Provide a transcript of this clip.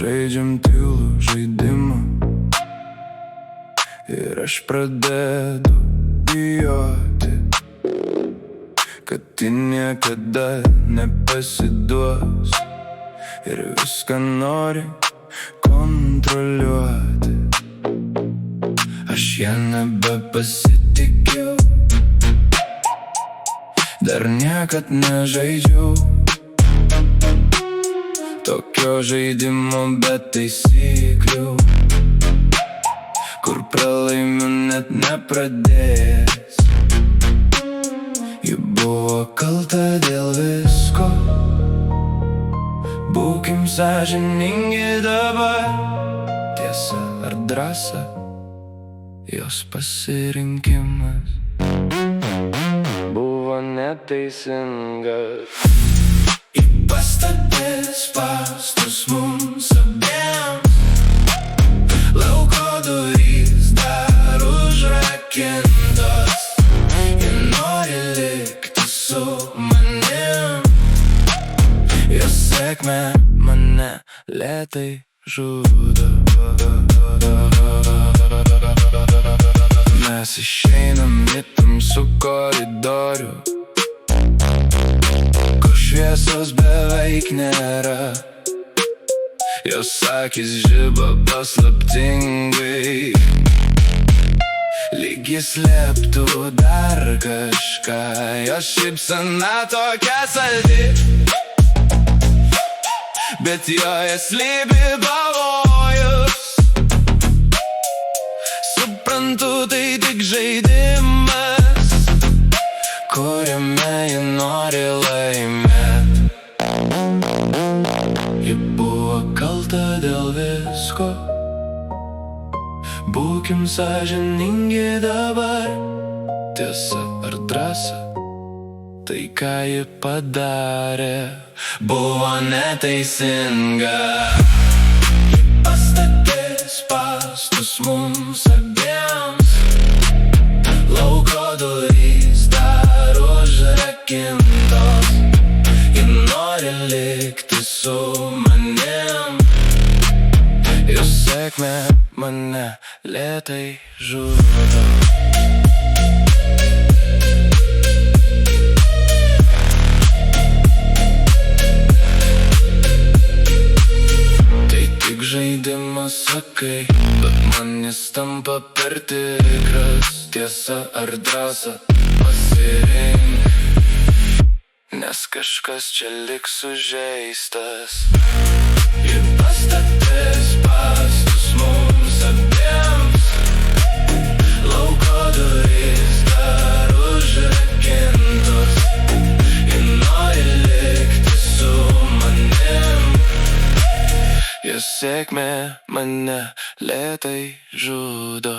žaidžiam tylų žaidimą ir aš pradedu bijoti, kad ji niekada nepasiduos ir viską nori kontroliuoti. Aš ją nebepasitikiu, dar niekad nežaidžiau tokio žaidimo be taisyklių, kur pralaimiu net nepradėjęs. Ji buvo kalta dėl visko, būkim sąžiningi dabar. Tiesa ar drąsa, jos pasirinkimas buvo neteisingas. Ji pastatė spąstus mums abiems, lauko durys dar užrakintos. Ji nori likti su manim, jos sėkmė mane lėtai žudo. Mes išeinam į tamsų koridorių, kur šviesos beveik nėra. Jos akys žiba paslaptingai, lyg jis slėptų dar kažką. Jos šypsena tokia saldi, bet joje slypi pavojus. Suprantu, tai tik žaidimas, kuriame ji nori laimėt. Ji buvo kalta dėl visko, būkim sąžiningi dabar. Tiesa ar drąsa, tai ką ji padarė, buvo neteisinga. Ji pastatė spąstus mums abiems, lauko durys dar užrakintos. Ji nori likti su manim, jos sėkmė mane lėtai žudo. Žaidimas sakai, bet man jis tampa per tikras. Tiesa ar drąsa, pasirink, nes kažkas čia liks sužeistas. Ji pastatė spąstus mums abiems, lauko durys dar užrakintos. Ji nori likti su manim, jos sėkmė mane lėtai žudo.